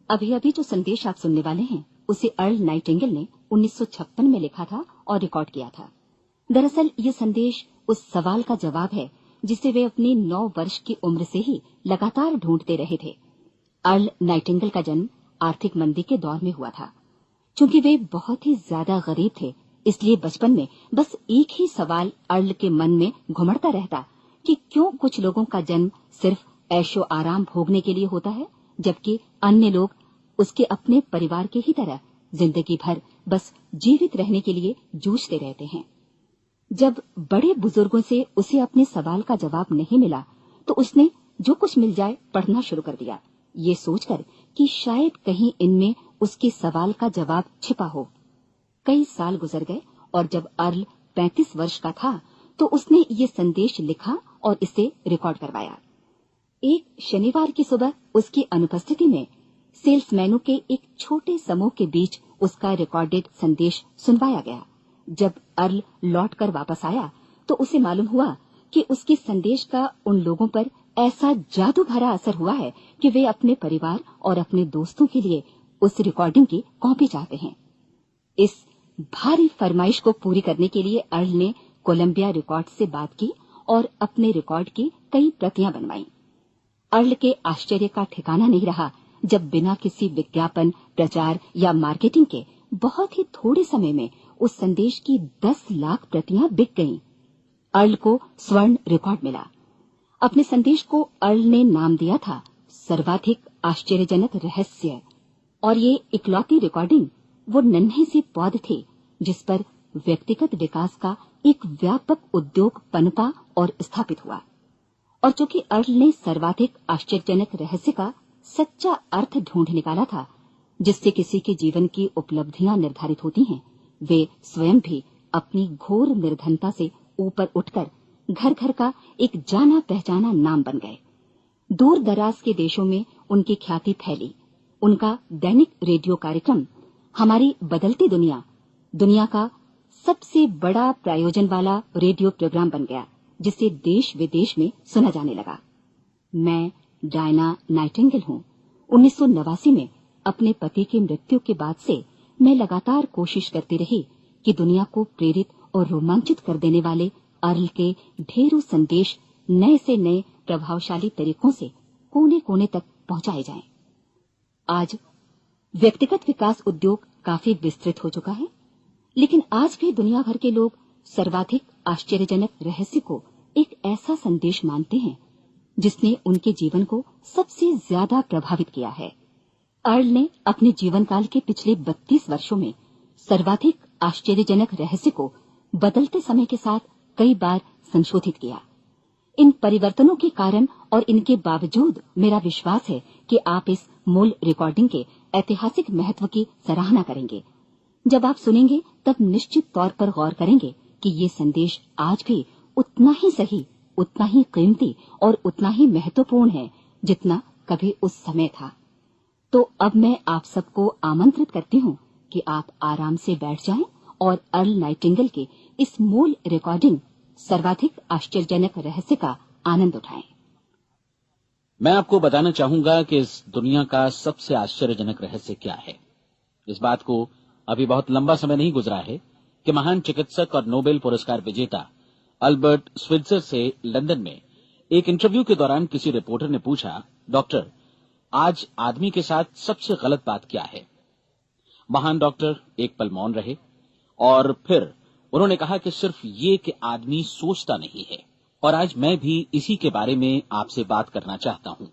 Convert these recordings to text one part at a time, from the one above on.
अभी अभी जो संदेश आप सुनने वाले हैं उसे अर्ल नाइटिंगेल ने 1956 में लिखा था और रिकॉर्ड किया था। दरअसल ये संदेश उस सवाल का जवाब है जिसे वे अपनी 9 वर्ष की उम्र से ही लगातार ढूंढते रहे थे। अर्ल नाइटिंगेल का जन्म आर्थिक मंदी के दौर में हुआ था। चूंकि वे बहुत ही ज्यादा गरीब थे, इसलिए बचपन में बस एक ही सवाल अर्ल के मन में घुमड़ता रहता कि क्यों कुछ लोगों का जन्म सिर्फ ऐशो आराम भोगने के लिए होता है, जबकि अन्य लोग उसके अपने परिवार के ही तरह जिंदगी भर बस जीवित रहने के लिए जूझते रहते हैं। जब बड़े बुजुर्गों से उसे अपने सवाल का जवाब नहीं मिला, तो उसने जो कुछ मिल जाए पढ़ना शुरू कर दिया, ये सोचकर कि शायद कहीं इनमें उसके सवाल का जवाब छिपा हो। कई साल गुजर गए और जब अर्ल 35 वर्ष का था तो उसने ये संदेश लिखा और इसे रिकॉर्ड करवाया। एक शनिवार की सुबह उसकी अनुपस्थिति में सेल्समैनों के एक छोटे समूह के बीच उसका रिकॉर्डेड संदेश सुनवाया गया। जब अर्ल लौटकर वापस आया तो उसे मालूम हुआ कि उसके संदेश का उन लोगों पर ऐसा जादू भरा असर हुआ है कि वे अपने परिवार और अपने दोस्तों के लिए उस रिकॉर्डिंग की कॉपी चाहते हैं। इस भारी फरमाइश को पूरी करने के लिए अर्ल ने कोलंबिया रिकॉर्ड से बात की और अपने रिकॉर्ड की कई प्रतियां बनवाईं। अर्ल के आश्चर्य का ठिकाना नहीं रहा जब बिना किसी विज्ञापन, प्रचार या मार्केटिंग के बहुत ही थोड़े समय में उस संदेश की 10 लाख प्रतियां बिक गईं। अर्ल को स्वर्ण रिकॉर्ड मिला। अपने संदेश को अर्ल ने नाम दिया था सर्वाधिक आश्चर्यजनक रहस्य, और ये इकलौती रिकॉर्डिंग वो नन्हे से पौध थे जिस पर व्यक्तिगत विकास का एक व्यापक उद्योग पनपा और स्थापित हुआ। और चूंकि अर्ल ने सर्वाधिक आश्चर्यजनक रहस्य का सच्चा अर्थ ढूंढ निकाला था, जिससे किसी के जीवन की उपलब्धियां निर्धारित होती हैं, वे स्वयं भी अपनी घोर निर्धनता से ऊपर उठकर घर घर का एक जाना पहचाना नाम बन गए। दूर दराज के देशों में उनकी ख्याति फैली। उनका दैनिक रेडियो कार्यक्रम हमारी बदलती दुनिया का सबसे बड़ा प्रायोजन वाला रेडियो प्रोग्राम बन गया, जिसे देश विदेश में सुना जाने लगा। मैं डायना नाइटिंगेल हूँ। 1989 में अपने पति की मृत्यु के बाद से मैं लगातार कोशिश करती रही कि दुनिया को प्रेरित और रोमांचित कर देने वाले अर्ल के ढेरों संदेश नए से नए प्रभावशाली तरीकों से कोने कोने तक पहुंचाए जाएं। आज व्यक्तिगत विकास उद्योग काफी विस्तृत हो चुका है, लेकिन आज भी दुनिया भर के लोग सर्वाधिक आश्चर्यजनक रहस्य को एक ऐसा संदेश मानते हैं जिसने उनके जीवन को सबसे ज्यादा प्रभावित किया है। अर्ल ने अपने जीवन काल के पिछले 32 वर्षों में सर्वाधिक आश्चर्यजनक रहस्य को बदलते समय के साथ कई बार संशोधित किया। इन परिवर्तनों के कारण और इनके बावजूद मेरा विश्वास है कि आप इस मूल रिकॉर्डिंग के ऐतिहासिक महत्व की सराहना करेंगे। जब आप सुनेंगे तब निश्चित तौर पर गौर करेंगे कि ये संदेश आज भी उतना ही सही, उतना ही कीमती और उतना ही महत्वपूर्ण है जितना कभी उस समय था। तो अब मैं आप सबको आमंत्रित करती हूँ कि आप आराम से बैठ जाएं और अर्ल नाइटिंगेल के इस मूल रिकॉर्डिंग सर्वाधिक आश्चर्यजनक रहस्य का आनंद उठाएं। मैं आपको बताना चाहूंगा कि इस दुनिया का सबसे आश्चर्यजनक रहस्य क्या है। इस बात को अभी बहुत लंबा समय नहीं गुजरा है कि महान चिकित्सक और नोबेल पुरस्कार विजेता अल्बर्ट स्विट्जर से लंदन में एक इंटरव्यू के दौरान किसी रिपोर्टर ने पूछा, डॉक्टर, आज आदमी के साथ सबसे गलत बात क्या है? महान डॉक्टर एक पल मौन रहे और फिर उन्होंने कहा कि सिर्फ ये कि आदमी सोचता नहीं है। और आज मैं भी इसी के बारे में आपसे बात करना चाहता हूं।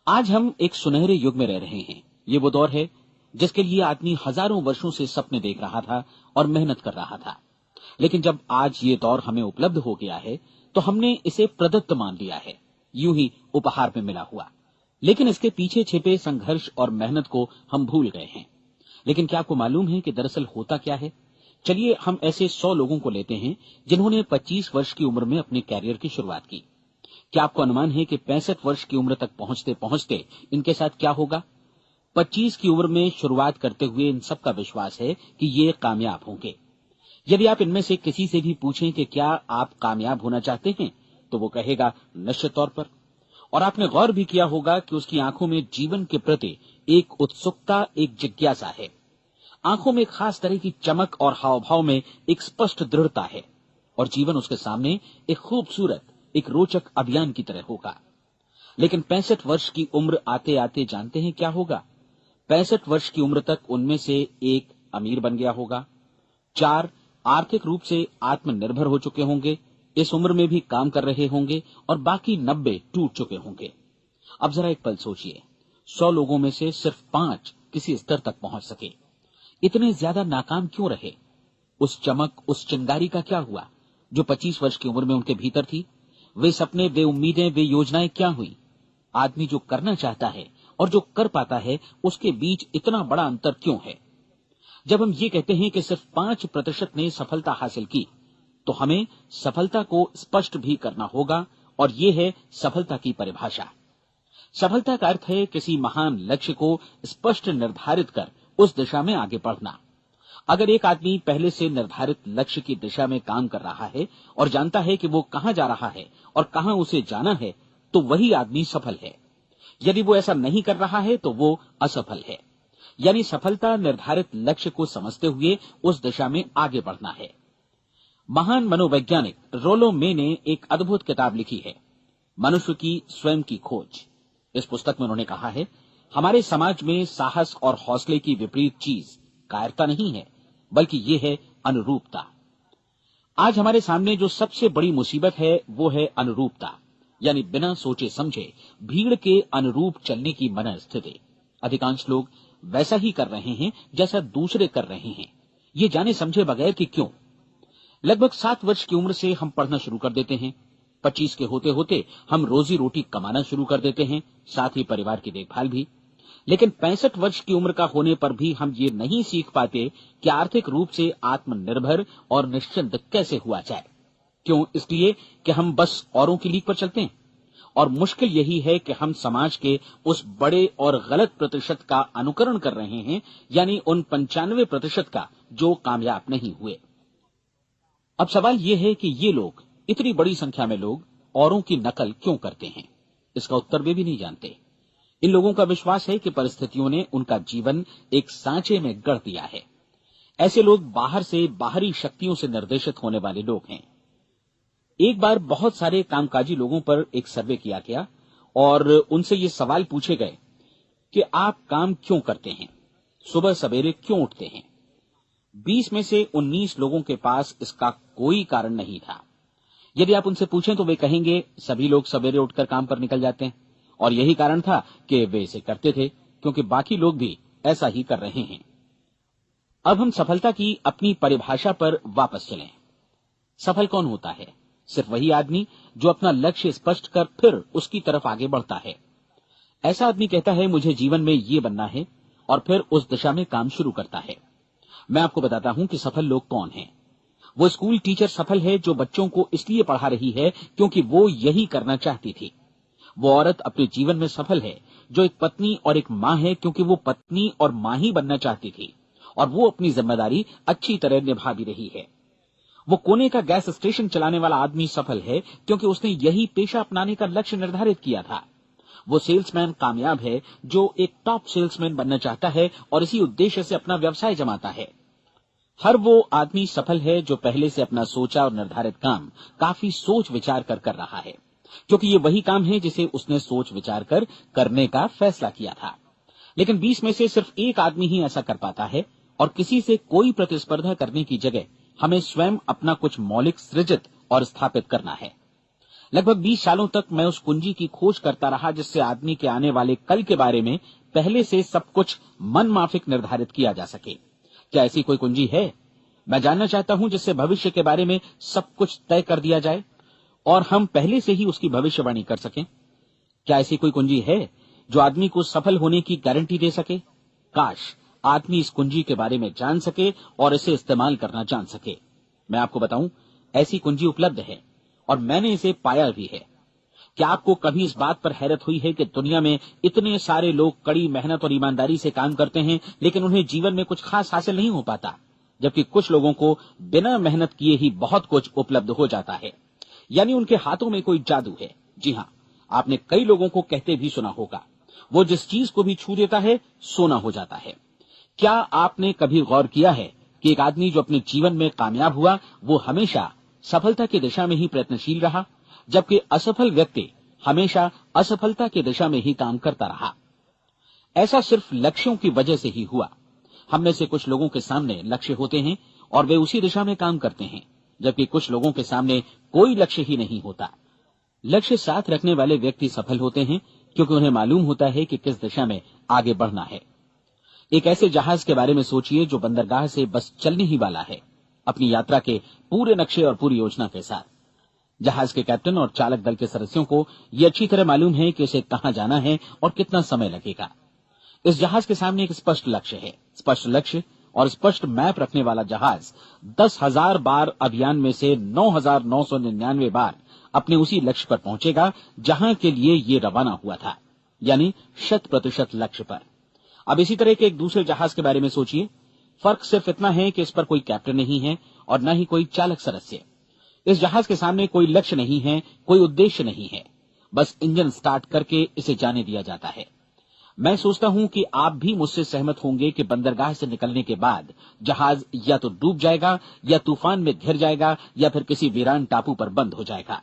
आज हम एक सुनहरे युग में रह रहे हैं। ये वो दौर है जिसके लिए आदमी हजारों वर्षों से सपने देख रहा था और मेहनत कर रहा था। लेकिन जब आज ये दौर हमें उपलब्ध हो गया है तो हमने इसे प्रदत्त मान लिया है, यूं ही उपहार में मिला हुआ। लेकिन इसके पीछे छिपे संघर्ष और मेहनत को हम भूल गए हैं। लेकिन क्या आपको मालूम है कि दरअसल होता क्या है? चलिए हम ऐसे 100 लोगों को लेते हैं जिन्होंने 25 वर्ष की उम्र में अपने कैरियर की शुरुआत की। क्या आपको अनुमान है कि 65 वर्ष की उम्र तक पहुंचते पहुंचते इनके साथ क्या होगा? 25 की उम्र में शुरुआत करते हुए इन सबका विश्वास है कि ये कामयाब होंगे। यदि आप इनमें से किसी से भी पूछें कि क्या आप कामयाब होना चाहते हैं, तो वो कहेगा निश्चित तौर पर। और आपने गौर भी किया होगा कि उसकी आंखों में जीवन के प्रति एक उत्सुकता, एक जिज्ञासा है। आंखों में खास तरह की चमक और हाव भाव में एक स्पष्ट दृढ़ता है और जीवन उसके सामने एक खूबसूरत, एक रोचक अभियान की तरह होगा। लेकिन 65 वर्ष की उम्र आते आते जानते हैं क्या होगा? 65 वर्ष की उम्र तक उनमें से एक अमीर बन गया होगा, 4 आर्थिक रूप से आत्मनिर्भर हो चुके होंगे, इस उम्र में भी काम कर रहे होंगे और बाकी 90 टूट चुके होंगे। अब जरा एक पल सोचिए, 100 लोगों में से सिर्फ 5 किसी स्तर तक पहुंच सके। इतने ज्यादा नाकाम क्यों रहे? उस चमक, उस चिंगारी का क्या हुआ जो 25 वर्ष की उम्र में उनके भीतर थी? वे सपने, वे उम्मीदें, वे योजनाएं क्या हुई? आदमी जो करना चाहता है और जो कर पाता है, उसके बीच इतना बड़ा अंतर क्यों है? जब हम ये कहते हैं कि सिर्फ 5% ने सफलता हासिल की, तो हमें सफलता को स्पष्ट भी करना होगा, और ये है सफलता की परिभाषा। सफलता का अर्थ है किसी महान लक्ष्य को स्पष्ट निर्धारित कर उस दिशा में आगे बढ़ना। अगर एक आदमी पहले से निर्धारित लक्ष्य की दिशा में काम कर रहा है और जानता है कि वो कहां जा रहा है और कहां उसे जाना है, तो वही आदमी सफल है। यदि वो ऐसा नहीं कर रहा है तो वो असफल है। यानी सफलता निर्धारित लक्ष्य को समझते हुए उस दिशा में आगे बढ़ना है। महान मनोवैज्ञानिक रोलो मे ने एक अद्भुत किताब लिखी है, मनुष्य की स्वयं की खोज। इस पुस्तक में उन्होंने कहा है, हमारे समाज में साहस और हौसले की विपरीत चीज कायरता नहीं है, बल्कि ये है अनुरूपता। आज हमारे सामने जो सबसे बड़ी मुसीबत है वो है अनुरूपता, यानी बिना सोचे समझे भीड़ के अनुरूप चलने की मनस्थिति। अधिकांश लोग वैसा ही कर रहे हैं जैसा दूसरे कर रहे हैं, ये जाने समझे बगैर कि क्यों। लगभग 7 वर्ष की उम्र से हम पढ़ना शुरू कर देते हैं, 25 के होते होते हम रोजी रोटी कमाना शुरू कर देते हैं, साथ ही परिवार की देखभाल भी। लेकिन 65 वर्ष की उम्र का होने पर भी हम ये नहीं सीख पाते कि आर्थिक रूप से आत्मनिर्भर और निश्चिंत कैसे हुआ जाए। क्यों? इसलिए कि हम बस औरों की लीक पर चलते हैं। और मुश्किल यही है कि हम समाज के उस बड़े और गलत प्रतिशत का अनुकरण कर रहे हैं, यानी उन 95% का जो कामयाब नहीं हुए। अब सवाल यह है कि ये लोग, इतनी बड़ी संख्या में लोग, औरों की नकल क्यों करते हैं? इसका उत्तर वे भी नहीं जानते। इन लोगों का विश्वास है कि परिस्थितियों ने उनका जीवन एक सांचे में गढ़ दिया है। ऐसे लोग बाहर से, बाहरी शक्तियों से निर्देशित होने वाले लोग हैं। एक बार बहुत सारे कामकाजी लोगों पर एक सर्वे किया गया और उनसे ये सवाल पूछे गए कि आप काम क्यों करते हैं, सुबह सवेरे क्यों उठते हैं? 20 में से 19 लोगों के पास इसका कोई कारण नहीं था। यदि आप उनसे पूछें तो वे कहेंगे सभी लोग सवेरे उठकर काम पर निकल जाते हैं, और यही कारण था कि वे इसे करते थे क्योंकि बाकी लोग भी ऐसा ही कर रहे हैं। अब हम सफलता की अपनी परिभाषा पर वापस चलें। सफल कौन होता है? सिर्फ वही आदमी जो अपना लक्ष्य स्पष्ट कर फिर उसकी तरफ आगे बढ़ता है। ऐसा आदमी कहता है मुझे जीवन में ये बनना है, और फिर उस दिशा में काम शुरू करता है। मैं आपको बताता हूं कि सफल लोग कौन हैं। वो स्कूल टीचर सफल है जो बच्चों को इसलिए पढ़ा रही है क्योंकि वो यही करना चाहती थी। वो औरत अपने जीवन में सफल है जो एक पत्नी और एक मां है क्योंकि वो पत्नी और मां ही बनना चाहती थी, और वो अपनी जिम्मेदारी अच्छी तरह निभा भी रही है। वो कोने का गैस स्टेशन चलाने वाला आदमी सफल है क्योंकि उसने यही पेशा अपनाने का लक्ष्य निर्धारित किया था। वो सेल्समैन कामयाब है जो एक टॉप सेल्समैन बनना चाहता है और इसी उद्देश्य से अपना व्यवसाय जमाता है। हर वो आदमी सफल है जो पहले से अपना सोचा और निर्धारित काम काफी सोच विचार कर रहा है, क्योंकि ये वही काम है जिसे उसने सोच विचार कर करने का फैसला किया था। लेकिन 20 में से सिर्फ एक आदमी ही ऐसा कर पाता है, और किसी से कोई प्रतिस्पर्धा करने की जगह हमें स्वयं अपना कुछ मौलिक सृजित और स्थापित करना है। लगभग 20 सालों तक मैं उस कुंजी की खोज करता रहा जिससे आदमी के आने वाले कल के बारे में पहले से सब कुछ मन माफिक निर्धारित किया जा सके। क्या ऐसी कोई कुंजी है? मैं जानना चाहता हूं जिससे भविष्य के बारे में सब कुछ तय कर दिया जाए और हम पहले से ही उसकी भविष्यवाणी कर सकें। क्या ऐसी कोई कुंजी है जो आदमी को सफल होने की गारंटी दे सके? काश आदमी इस कुंजी के बारे में जान सके और इसे इस्तेमाल करना जान सके। मैं आपको बताऊं, ऐसी कुंजी उपलब्ध है और मैंने इसे पाया भी है। क्या आपको कभी इस बात पर हैरत हुई है कि दुनिया में इतने सारे लोग कड़ी मेहनत और ईमानदारी से काम करते हैं लेकिन उन्हें जीवन में कुछ खास हासिल नहीं हो पाता, जबकि कुछ लोगों को बिना मेहनत किए ही बहुत कुछ उपलब्ध हो जाता है। यानी उनके हाथों में कोई जादू है। जी हां, आपने कई लोगों को कहते भी सुना होगा, वो जिस चीज को भी छू देता है सोना हो जाता है। क्या आपने कभी गौर किया है कि एक आदमी जो अपने जीवन में कामयाब हुआ वो हमेशा सफलता की दिशा में ही प्रयत्नशील रहा, जबकि असफल व्यक्ति हमेशा असफलता की दिशा में ही काम करता रहा? ऐसा सिर्फ लक्ष्यों की वजह से ही हुआ। हम में से कुछ लोगों के सामने लक्ष्य होते हैं और वे उसी दिशा में काम करते हैं, जबकि कुछ लोगों के सामने कोई लक्ष्य ही नहीं होता। लक्ष्य साथ रखने वाले व्यक्ति सफल होते हैं क्योंकि उन्हें मालूम होता है कि किस दिशा में आगे बढ़ना है। एक ऐसे जहाज के बारे में सोचिए जो बंदरगाह से बस चलने ही वाला है, अपनी यात्रा के पूरे नक्शे और पूरी योजना के साथ। जहाज के कैप्टन और चालक दल के सदस्यों को यह अच्छी तरह मालूम है कि उसे कहां जाना है और कितना समय लगेगा। इस जहाज के सामने एक स्पष्ट लक्ष्य है। स्पष्ट लक्ष्य और स्पष्ट मैप रखने वाला जहाज 10,000 बार अभियान में से 9,999 बार अपने उसी लक्ष्य पर पहुंचेगा जहां के लिए ये रवाना हुआ था, यानी 100% लक्ष्य पर। अब इसी तरह के एक दूसरे जहाज के बारे में सोचिए। फर्क सिर्फ इतना है कि इस पर कोई कैप्टन नहीं है और न ही कोई चालक सदस्य। इस जहाज के सामने कोई लक्ष्य नहीं है, कोई उद्देश्य नहीं है, बस इंजन स्टार्ट करके इसे जाने दिया जाता है। मैं सोचता हूं कि आप भी मुझसे सहमत होंगे कि बंदरगाह से निकलने के बाद जहाज या तो डूब जाएगा या तूफान में घिर जाएगा या फिर किसी वीरान टापू पर बंद हो जाएगा।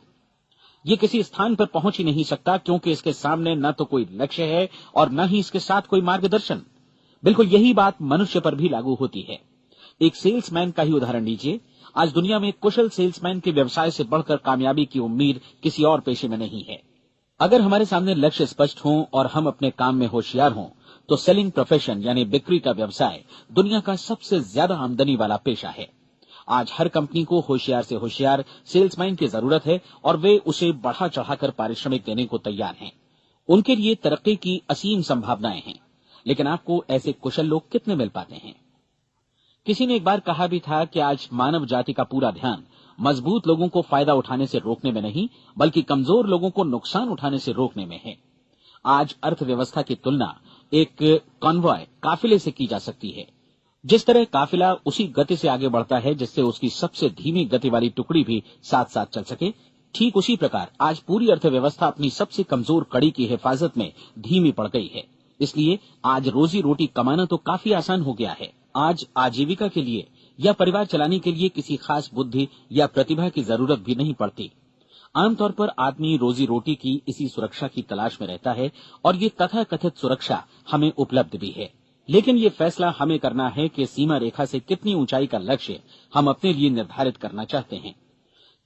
ये किसी स्थान पर पहुंच ही नहीं सकता क्योंकि इसके सामने न तो कोई लक्ष्य है और न ही इसके साथ कोई मार्गदर्शन। बिल्कुल यही बात मनुष्य पर भी लागू होती है। एक सेल्समैन का ही उदाहरण लीजिए। आज दुनिया में कुशल सेल्समैन के व्यवसाय से बढ़कर कामयाबी की उम्मीद किसी और पेशे में नहीं है। अगर हमारे सामने लक्ष्य स्पष्ट हो और हम अपने काम में होशियार हों, तो सेलिंग प्रोफेशन यानी बिक्री का व्यवसाय दुनिया का सबसे ज्यादा आमदनी वाला पेशा है। आज हर कंपनी को होशियार से होशियार सेल्समैन की जरूरत है और वे उसे बढ़ा चढ़ाकर पारिश्रमिक देने को तैयार हैं। उनके लिए तरक्की की असीम संभावनाएं हैं, लेकिन आपको ऐसे कुशल लोग कितने मिल पाते हैं? किसी ने एक बार कहा भी था कि आज मानव जाति का पूरा ध्यान मजबूत लोगों को फायदा उठाने से रोकने में नहीं, बल्कि कमजोर लोगों को नुकसान उठाने से रोकने में है। आज अर्थव्यवस्था की तुलना एक कॉन्वॉय काफिले से की जा सकती है। जिस तरह काफिला उसी गति से आगे बढ़ता है जिससे उसकी सबसे धीमी गति वाली टुकड़ी भी साथ साथ चल सके, ठीक उसी प्रकार आज पूरी अर्थव्यवस्था अपनी सबसे कमजोर कड़ी की हिफाजत में धीमी पड़ गई है। इसलिए आज रोजी रोटी कमाना तो काफी आसान हो गया है। आज आजीविका के लिए या परिवार चलाने के लिए किसी खास बुद्धि या प्रतिभा की जरूरत भी नहीं पड़ती। आमतौर पर आदमी रोजी रोटी की इसी सुरक्षा की तलाश में रहता है और ये तथाकथित सुरक्षा हमें उपलब्ध भी है। लेकिन ये फैसला हमें करना है कि सीमा रेखा से कितनी ऊंचाई का लक्ष्य हम अपने लिए निर्धारित करना चाहते हैं।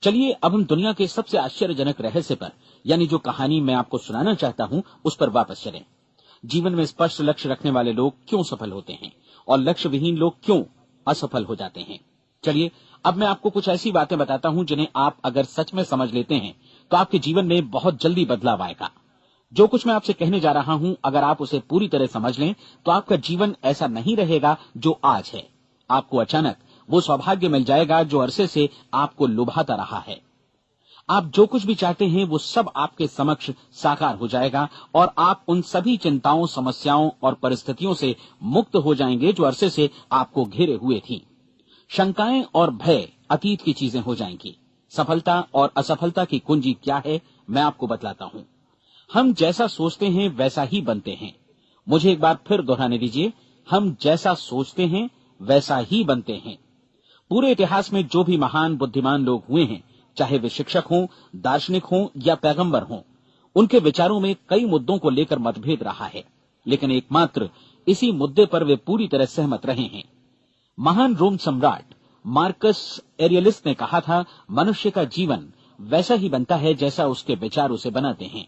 चलिए अब हम दुनिया के सबसे आश्चर्यजनक रहस्य पर, यानी जो कहानी मैं आपको सुनाना चाहता हूं, उस पर वापस चलें। जीवन में स्पष्ट लक्ष्य रखने वाले लोग क्यों सफल होते हैं और लक्ष्य विहीन लोग क्यों असफल हो जाते हैं? चलिए अब मैं आपको कुछ ऐसी बातें बताता हूं जिन्हें आप अगर सच में समझ लेते हैं तो आपके जीवन में बहुत जल्दी बदलाव आएगा। जो कुछ मैं आपसे कहने जा रहा हूं, अगर आप उसे पूरी तरह समझ लें तो आपका जीवन ऐसा नहीं रहेगा जो आज है। आपको अचानक वो सौभाग्य मिल जाएगा जो अरसे से आपको लुभाता रहा है। आप जो कुछ भी चाहते हैं वो सब आपके समक्ष साकार हो जाएगा और आप उन सभी चिंताओं, समस्याओं और परिस्थितियों से मुक्त हो जाएंगे जो अरसे से आपको घेरे हुए थी। शंकाएं और भय अतीत की चीजें हो जाएंगी। सफलता और असफलता की कुंजी क्या है, मैं आपको बतलाता हूं। हम जैसा सोचते हैं वैसा ही बनते हैं। मुझे एक बार फिर दोहराने दीजिए, हम जैसा सोचते हैं वैसा ही बनते हैं। पूरे इतिहास में जो भी महान बुद्धिमान लोग हुए हैं, चाहे वे शिक्षक हों, दार्शनिक हों या पैगंबर हों, उनके विचारों में कई मुद्दों को लेकर मतभेद रहा है, लेकिन एकमात्र इसी मुद्दे पर वे पूरी तरह सहमत रहे हैं। महान रोम सम्राट मार्कस एरियलिस ने कहा था, मनुष्य का जीवन वैसा ही बनता है जैसा उसके विचार उसे बनाते हैं।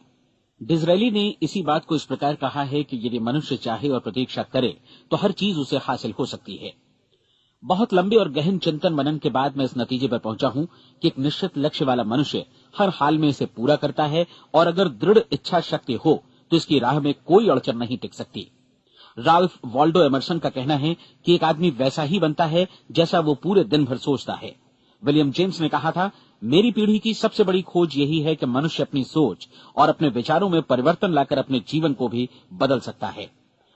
डिज़रायली ने इसी बात को इस प्रकार कहा है कि यदि मनुष्य चाहे और प्रतीक्षा करे तो हर चीज उसे हासिल हो सकती है। बहुत लंबे और गहन चिंतन मनन के बाद मैं इस नतीजे पर पहुंचा हूं कि एक निश्चित लक्ष्य वाला मनुष्य हर हाल में इसे पूरा करता है और अगर दृढ़ इच्छा शक्ति हो तो इसकी राह में कोई अड़चन नहीं टिक सकती। राल्फ वॉल्डो एमर्सन का कहना है कि एक आदमी वैसा ही बनता है जैसा वो पूरे दिन भर सोचता है। विलियम जेम्स ने कहा था, मेरी पीढ़ी की सबसे बड़ी खोज यही है कि मनुष्य अपनी सोच और अपने विचारों में परिवर्तन लाकर अपने जीवन को भी बदल सकता है।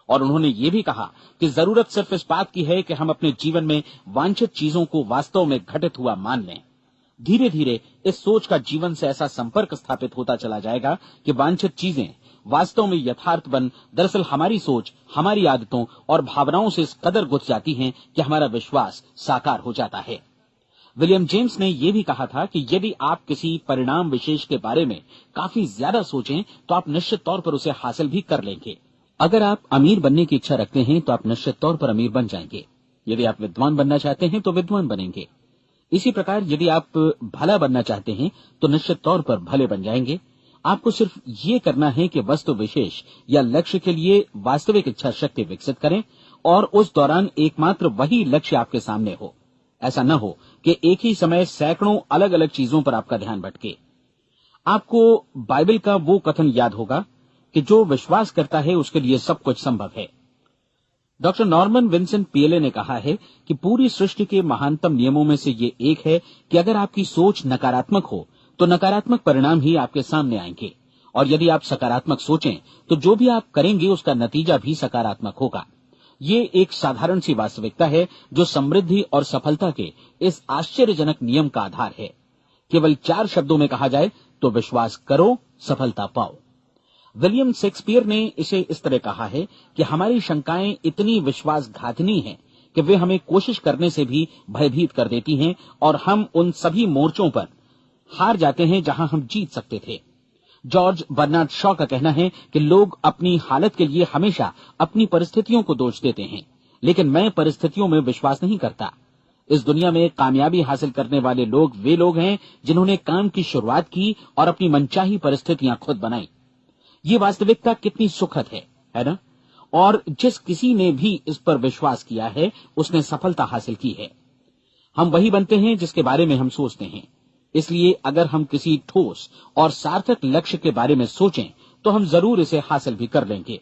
और उन्होंने ये भी कहा कि जरूरत सिर्फ इस बात की है कि हम अपने जीवन में वांछित चीजों को वास्तव में घटित हुआ मान लें। धीरे धीरे इस सोच का जीवन से ऐसा संपर्क स्थापित होता चला जाएगा कि वांछित चीजें वास्तव में यथार्थ बन दरअसल हमारी सोच, हमारी आदतों और भावनाओं से इस कदर गुथ जाती हैं कि हमारा विश्वास साकार हो जाता है। विलियम जेम्स ने यह भी कहा था कि यदि आप किसी परिणाम विशेष के बारे में काफी ज्यादा सोचें तो आप निश्चित तौर पर उसे हासिल भी कर लेंगे। अगर आप अमीर बनने की इच्छा रखते हैं तो आप निश्चित तौर पर अमीर बन जाएंगे। यदि आप विद्वान बनना चाहते हैं तो विद्वान बनेंगे। इसी प्रकार यदि आप भला बनना चाहते हैं तो निश्चित तौर पर भले बन जाएंगे। आपको सिर्फ ये करना है कि वस्तु विशेष या लक्ष्य के लिए वास्तविक इच्छा शक्ति विकसित करें और उस दौरान एकमात्र वही लक्ष्य आपके सामने हो। ऐसा न हो कि एक ही समय सैकड़ों अलग अलग चीजों पर आपका ध्यान भटके। आपको बाइबल का वो कथन याद होगा कि जो विश्वास करता है उसके लिए सब कुछ संभव है। डॉक्टर नॉर्मन विंसेंट पीएले ने कहा है कि पूरी सृष्टि के महानतम नियमों में से ये एक है कि अगर आपकी सोच नकारात्मक हो तो नकारात्मक परिणाम ही आपके सामने आएंगे, और यदि आप सकारात्मक सोचें तो जो भी आप करेंगे उसका नतीजा भी सकारात्मक होगा। ये एक साधारण सी वास्तविकता है जो समृद्धि और सफलता के इस आश्चर्यजनक नियम का आधार है। केवल 4 शब्दों में कहा जाए तो विश्वास करो, सफलता पाओ। विलियम शेक्सपियर ने इसे इस तरह कहा है कि हमारी शंकाएं इतनी विश्वासघातिनी हैं कि वे हमें कोशिश करने से भी भयभीत कर देती हैं और हम उन सभी मोर्चों पर हार जाते हैं जहां हम जीत सकते थे। जॉर्ज बर्नार्ड शॉ का कहना है कि लोग अपनी हालत के लिए हमेशा अपनी परिस्थितियों को दोष देते हैं, लेकिन मैं परिस्थितियों में विश्वास नहीं करता। इस दुनिया में कामयाबी हासिल करने वाले लोग वे लोग हैं जिन्होंने काम की शुरुआत की और अपनी मनचाही परिस्थितियां खुद बनाई। ये वास्तविकता कितनी सुखद है ना? और जिस किसी ने भी इस पर विश्वास किया है उसने सफलता हासिल की है। हम वही बनते हैं जिसके बारे में हम सोचते हैं। इसलिए अगर हम किसी ठोस और सार्थक लक्ष्य के बारे में सोचें तो हम जरूर इसे हासिल भी कर लेंगे।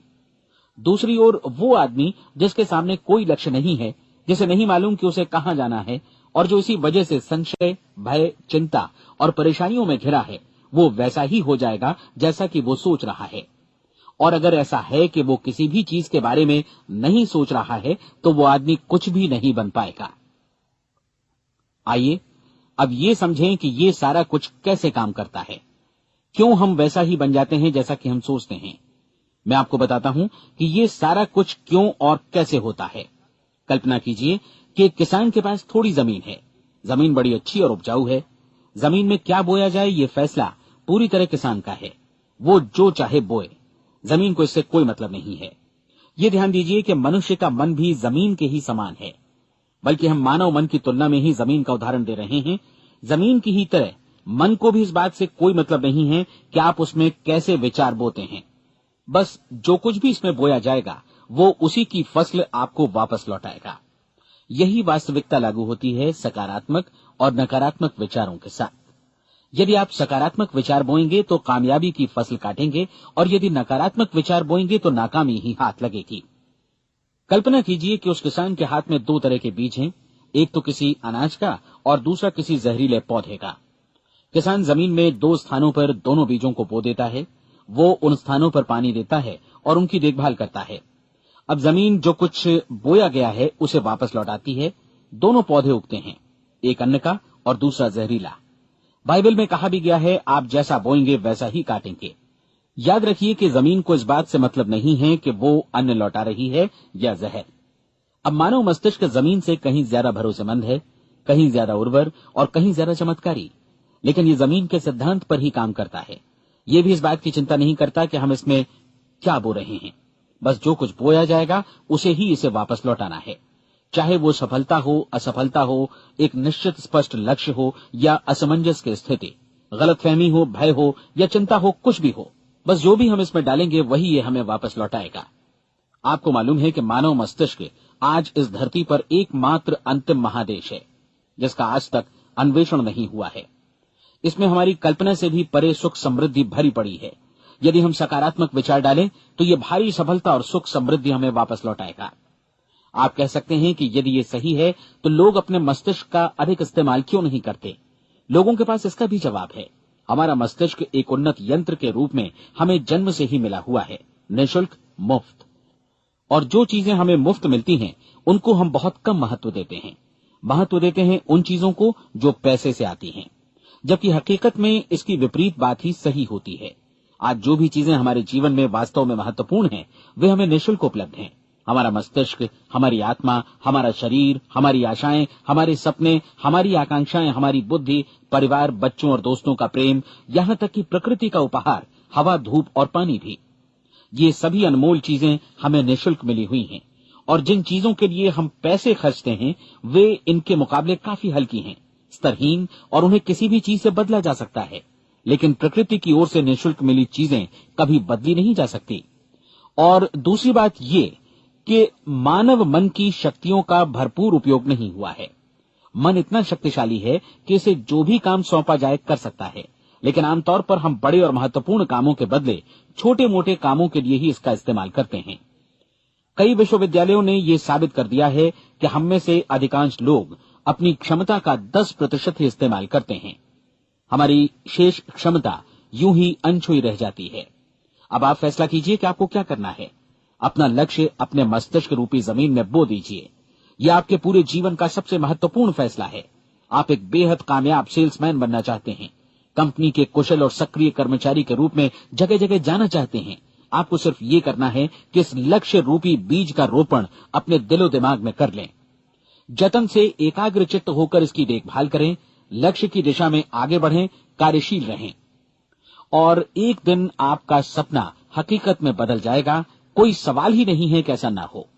दूसरी ओर वो आदमी जिसके सामने कोई लक्ष्य नहीं है, जिसे नहीं मालूम कि उसे कहां जाना है और जो इसी वजह से संशय, भय, चिंता और परेशानियों में घिरा है, वो वैसा ही हो जाएगा जैसा कि वो सोच रहा है। और अगर ऐसा है कि वो किसी भी चीज के बारे में नहीं सोच रहा है तो वो आदमी कुछ भी नहीं बन पाएगा। आइए अब ये समझें कि ये सारा कुछ कैसे काम करता है, क्यों हम वैसा ही बन जाते हैं जैसा कि हम सोचते हैं। मैं आपको बताता हूं कि ये सारा कुछ क्यों और कैसे होता है। कल्पना कीजिए कि एक किसान के पास थोड़ी जमीन है। जमीन बड़ी अच्छी और उपजाऊ है। जमीन में क्या बोया जाए ये फैसला पूरी तरह किसान का है। वो जो चाहे बोए, जमीन को इससे कोई मतलब नहीं है। ये ध्यान दीजिए कि मनुष्य का मन भी जमीन के ही समान है, बल्कि हम मानव मन की तुलना में ही जमीन का उदाहरण दे रहे हैं। जमीन की ही तरह मन को भी इस बात से कोई मतलब नहीं है कि आप उसमें कैसे विचार बोते हैं। बस जो कुछ भी इसमें बोया जाएगा वो उसी की फसल आपको वापस लौटाएगा। यही वास्तविकता लागू होती है सकारात्मक और नकारात्मक विचारों के साथ। यदि आप सकारात्मक विचार बोएंगे तो कामयाबी की फसल काटेंगे, और यदि नकारात्मक विचार बोएंगे तो नाकामी ही हाथ लगेगी। कल्पना कीजिए कि उस किसान के हाथ में 2 तरह के बीज हैं, एक तो किसी अनाज का और दूसरा किसी जहरीले पौधे का। किसान जमीन में 2 स्थानों पर दोनों बीजों को बो देता है। वो उन स्थानों पर पानी देता है और उनकी देखभाल करता है। अब जमीन जो कुछ बोया गया है उसे वापस लौटाती है। दोनों पौधे उगते हैं, एक अन्न का और दूसरा जहरीला। बाइबल में कहा भी गया है, आप जैसा बोएंगे वैसा ही काटेंगे। याद रखिए कि जमीन को इस बात से मतलब नहीं है कि वो अन्न लौटा रही है या जहर। अब मानव मस्तिष्क जमीन से कहीं ज्यादा भरोसेमंद है, कहीं ज्यादा उर्वर और कहीं ज्यादा चमत्कारी, लेकिन ये जमीन के सिद्धांत पर ही काम करता है। ये भी इस बात की चिंता नहीं करता कि हम इसमें क्या बो रहे हैं। बस जो कुछ बोया जाएगा उसे ही इसे वापस लौटाना है, चाहे वो सफलता हो, असफलता हो, एक निश्चित स्पष्ट लक्ष्य हो या असमंजस की स्थिति, गलतफहमी हो, भय हो या चिंता हो, कुछ भी हो। बस जो भी हम इसमें डालेंगे वही ये हमें वापस लौटाएगा। आपको मालूम है कि मानव मस्तिष्क आज इस धरती पर एकमात्र अंतिम महादेश है जिसका आज तक अन्वेषण नहीं हुआ है। इसमें हमारी कल्पना से भी परे सुख समृद्धि भरी पड़ी है। यदि हम सकारात्मक विचार डालें तो ये भारी सफलता और सुख समृद्धि हमें वापस लौटाएगा। आप कह सकते हैं कि यदि ये सही है तो लोग अपने मस्तिष्क का अधिक इस्तेमाल क्यों नहीं करते? लोगों के पास इसका भी जवाब है। हमारा मस्तिष्क एक उन्नत यंत्र के रूप में हमें जन्म से ही मिला हुआ है, निःशुल्क, मुफ्त। और जो चीजें हमें मुफ्त मिलती हैं उनको हम बहुत कम महत्व देते हैं। महत्व देते हैं उन चीजों को जो पैसे से आती हैं। जबकि हकीकत में इसकी विपरीत बात ही सही होती है। आज जो भी चीजें हमारे जीवन में वास्तव में महत्वपूर्ण हैं, वे हमें निःशुल्क उपलब्ध हैं। हमारा मस्तिष्क, हमारी आत्मा, हमारा शरीर, हमारी आशाएं, हमारे सपने, हमारी आकांक्षाएं, हमारी बुद्धि, परिवार, बच्चों और दोस्तों का प्रेम, यहाँ तक कि प्रकृति का उपहार, हवा, धूप और पानी भी, ये सभी अनमोल चीजें हमें निःशुल्क मिली हुई हैं। और जिन चीजों के लिए हम पैसे खर्चते हैं, वे इनके मुकाबले काफी हल्की हैं, स्तरहीन, और उन्हें किसी भी चीज से बदला जा सकता है। लेकिन प्रकृति की ओर से निःशुल्क मिली चीजें कभी बदली नहीं जा सकती। और दूसरी बात ये कि मानव मन की शक्तियों का भरपूर उपयोग नहीं हुआ है। मन इतना शक्तिशाली है कि इसे जो भी काम सौंपा जाए कर सकता है, लेकिन आमतौर पर हम बड़े और महत्वपूर्ण कामों के बदले छोटे मोटे कामों के लिए ही इसका इस्तेमाल करते हैं। कई विश्वविद्यालयों ने यह साबित कर दिया है कि हम में से अधिकांश लोग अपनी क्षमता का 10% ही इस्तेमाल करते हैं। हमारी शेष क्षमता यूं ही अनछुई रह जाती है। अब आप फैसला कीजिए कि आपको क्या करना है। अपना लक्ष्य अपने मस्तिष्क रूपी जमीन में बो दीजिए। यह आपके पूरे जीवन का सबसे महत्वपूर्ण फैसला है। आप एक बेहद कामयाब सेल्समैन बनना चाहते हैं, कंपनी के कुशल और सक्रिय कर्मचारी के रूप में जगह जगह जाना चाहते हैं। आपको सिर्फ ये करना है कि इस लक्ष्य रूपी बीज का रोपण अपने दिलो दिमाग में कर लें। जतन से एकाग्रचित्त होकर इसकी देखभाल करें, लक्ष्य की दिशा में आगे बढ़ें, कार्यशील रहें, और एक दिन आपका सपना हकीकत में बदल जाएगा। कोई सवाल ही नहीं है कि ऐसा ना हो।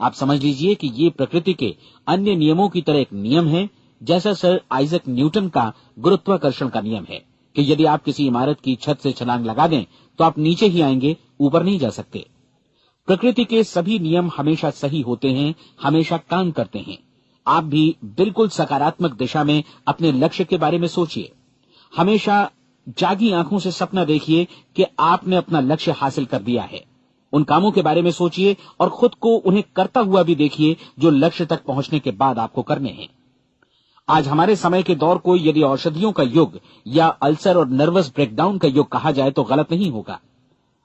आप समझ लीजिए कि ये प्रकृति के अन्य नियमों की तरह एक नियम है, जैसा सर आइजक न्यूटन का गुरुत्वाकर्षण का नियम है कि यदि आप किसी इमारत की छत से छलांग लगा दें तो आप नीचे ही आएंगे, ऊपर नहीं जा सकते। प्रकृति के सभी नियम हमेशा सही होते हैं, हमेशा काम करते हैं। आप भी बिल्कुल सकारात्मक दिशा में अपने लक्ष्य के बारे में सोचिए। हमेशा जागी आंखों से सपना देखिए कि आपने अपना लक्ष्य हासिल कर दिया है। उन कामों के बारे में सोचिए और खुद को उन्हें करता हुआ भी देखिए जो लक्ष्य तक पहुंचने के बाद आपको करने हैं। आज हमारे समय के दौर को यदि औषधियों का युग या अल्सर और नर्वस ब्रेकडाउन का युग कहा जाए तो गलत नहीं होगा।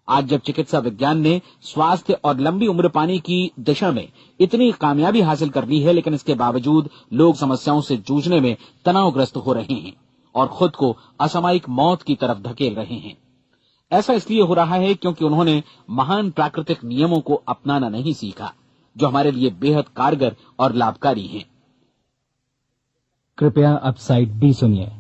आज जब चिकित्सा विज्ञान ने स्वास्थ्य और लंबी उम्र पाने की दिशा में इतनी कामयाबी हासिल कर ली है, लेकिन इसके बावजूद लोग समस्याओं से जूझने में तनावग्रस्त हो रहे हैं और खुद को असामयिक मौत की तरफ धकेल रहे हैं। ऐसा इसलिए हो रहा है क्योंकि उन्होंने महान प्राकृतिक नियमों को अपनाना नहीं सीखा, जो हमारे लिए बेहद कारगर और लाभकारी हैं। कृपया अब साइड बी सुनिए।